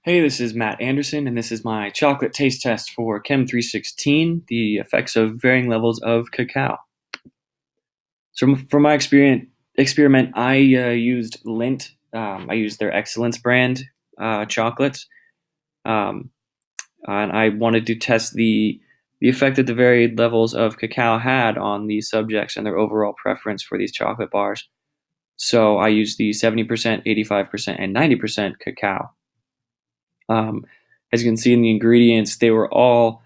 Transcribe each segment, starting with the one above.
Hey, this is Matt Anderson, and this is my chocolate taste test for Chem 316, the effects of varying levels of cacao. So, for my experiment, I used Lindt. I used their Excellence brand chocolates, um, and I wanted to test the effect that the varied levels of cacao had on these subjects and their overall preference for these chocolate bars. So, I used the 70%, 85%, and 90% cacao. Um, as you can see in the ingredients, they were all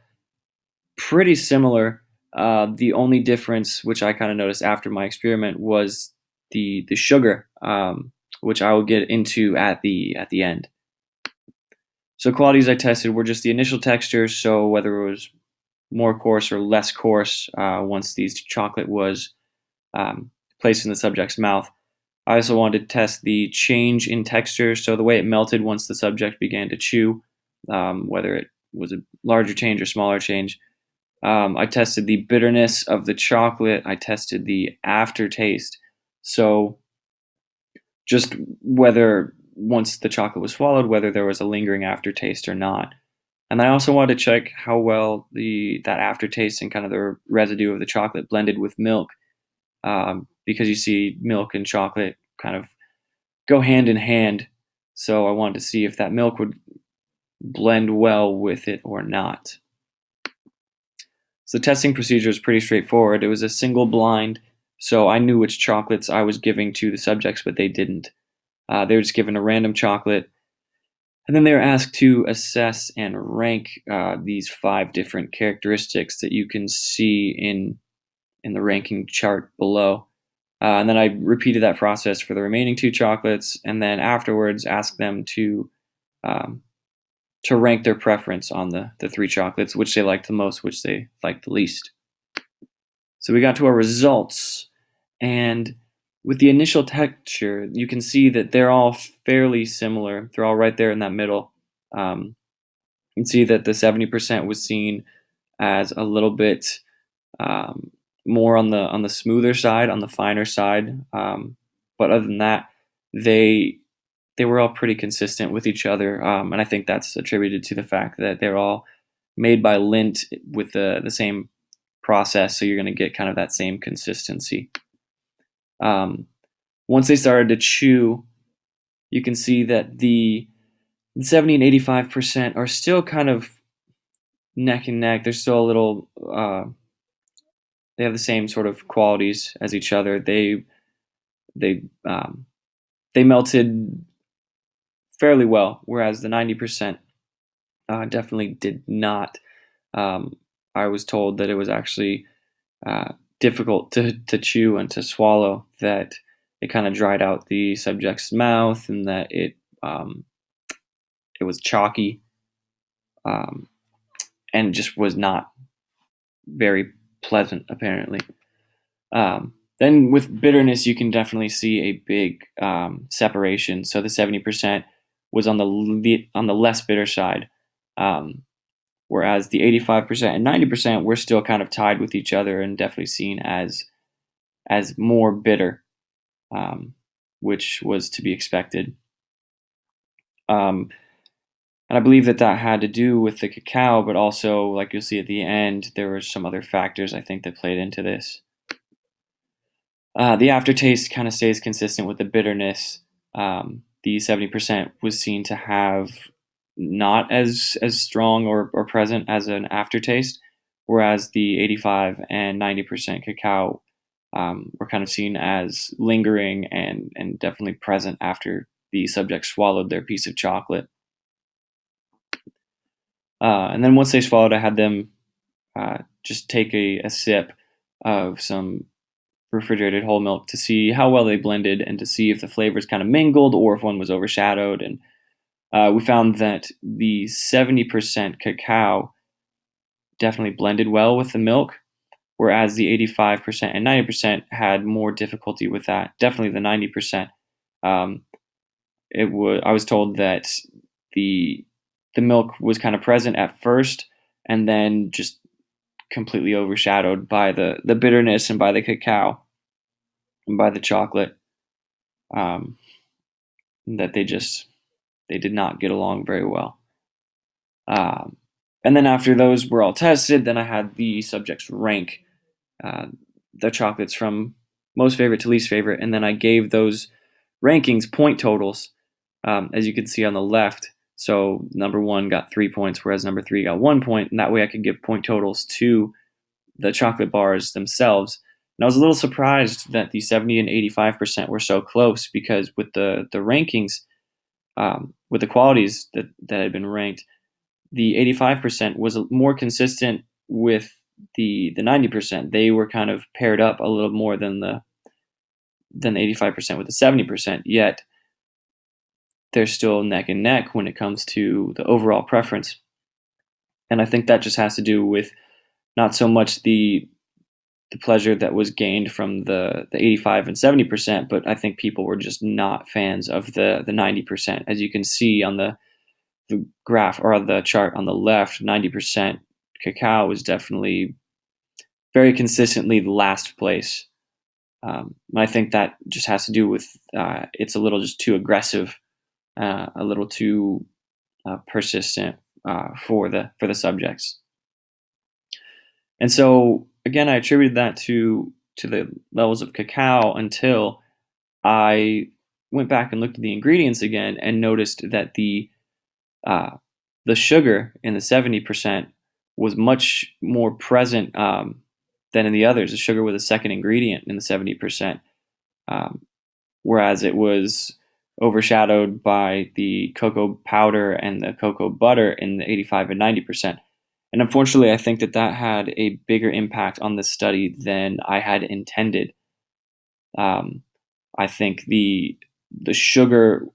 pretty similar. The only difference, which I kind of noticed after my experiment, was the sugar, which I will get into at the end. So qualities I tested were just the initial texture, so whether it was more coarse or less coarse once the chocolate was placed in the subject's mouth. I also wanted to test the change in texture, so the way it melted once the subject began to chew, whether it was a larger change or smaller change. I tested the bitterness of the chocolate. I tested the aftertaste. So just whether once the chocolate was swallowed, whether there was a lingering aftertaste or not. And I also wanted to check how well that aftertaste and kind of the residue of the chocolate blended with milk, because you see milk and chocolate kind of go hand in hand. So I wanted to see if that milk would blend well with it or not. So the testing procedure is pretty straightforward. It was a single blind, so I knew which chocolates I was giving to the subjects, but they didn't. They were just given a random chocolate, and then they were asked to assess and rank these 5 different characteristics that you can see in the ranking chart below. And then I repeated that process for the remaining 2 chocolates, and then afterwards asked them um, to rank their preference on the 3 chocolates, which they liked the most, which they liked the least. So we got to our results, and with the initial texture, you can see that they're all fairly similar. They're all right there in that middle. You can see that the 70% was seen as a little bit more on the smoother side, on the finer side. But other than that, they they were all pretty consistent with each other, and I think that's attributed to the fact that they're all made by Lindt with the same process, so you're going to get kind of that same consistency. Um, Once they started to chew, you can see that the 70 and 85% are still kind of neck and neck. They're still a little. They have the same sort of qualities as each other. They um, they melted fairly well, whereas the 90% definitely did not. Um, I was told that it was actually difficult to chew and to swallow, that it kind of dried out the subject's mouth, and that it was chalky, um, and just was not very pleasant, apparently. Then with bitterness, you can definitely see a big separation. So the 70% was on the less bitter side, um, whereas the 85% and 90% were still kind of tied with each other and definitely seen as more bitter, which was to be expected. Um, and I believe that had to do with the cacao, but also, like you'll see at the end, there were some other factors I think that played into this. The aftertaste kind of stays consistent with the bitterness. The 70% was seen to have not as strong or present as an aftertaste, whereas the 85 and 90% cacao were kind of seen as lingering and definitely present after the subject swallowed their piece of chocolate. And then once they swallowed, I had them just take a sip of some refrigerated whole milk to see how well they blended and to see if the flavors kind of mingled or if one was overshadowed. And we found that the 70% cacao definitely blended well with the milk, whereas the 85% and 90% had more difficulty with that. Definitely the 90%. Um, I was told that the the milk was kind of present at first, and then just completely overshadowed by the bitterness and by the cacao and by the chocolate. Um, that they just they did not get along very well. And then after those were all tested, then I had the subjects rank uh, the chocolates from most favorite to least favorite, and then I gave those rankings point totals, as you can see on the left. So number 1 got 3 points, whereas number 3 got 1 point, and that way I could give point totals to the chocolate bars themselves. And I was a little surprised that the 70 and 85% were so close, because with the rankings, with the qualities that had been ranked, the 85% was more consistent with the 90%. They were kind of paired up a little more than the 85% with the 70%, yet they're still neck and neck when it comes to the overall preference. And I think that just has to do with not so much the pleasure that was gained from the 85 and 70%, but I think people were just not fans of the 90%. As you can see on the graph or the chart on the left, 90% cacao is definitely very consistently the last place. I think that just has to do with it's a little just too aggressive, a little too persistent for the subjects. And so again, I attributed that to the levels of cacao until I went back and looked at the ingredients again and noticed that the sugar in the 70% was much more present than in the others. The sugar was a second ingredient in the 70%, whereas it was overshadowed by the cocoa powder and the cocoa butter in the 85 and 90%. And unfortunately, I think that had a bigger impact on this study than I had intended. I think the sugar,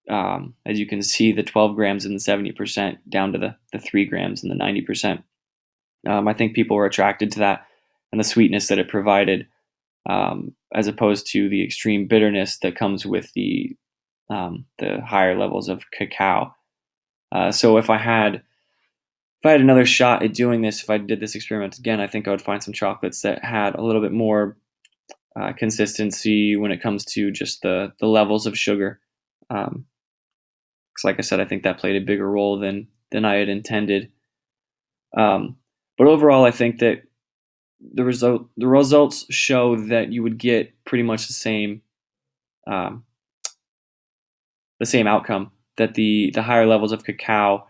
as you can see, the 12 grams in the 70% down to the 3 grams in the 90%. I think people were attracted to that and the sweetness that it provided, as opposed to the extreme bitterness that comes with the higher levels of cacao. So if I had another shot at doing this, if I did this experiment again, I think I would find some chocolates that had a little bit more consistency when it comes to just the levels of sugar. Because, like I said, I think that played a bigger role than I had intended. But overall, I think that the results show that you would get pretty much the same outcome. That the higher levels of cacao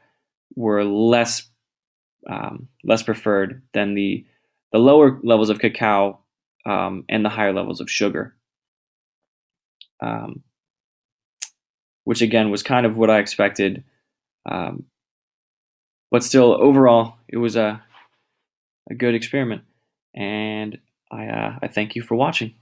were less preferred than the lower levels of cacao and the higher levels of sugar, which again was kind of what I expected. But still, overall, it was a good experiment, and I thank you for watching.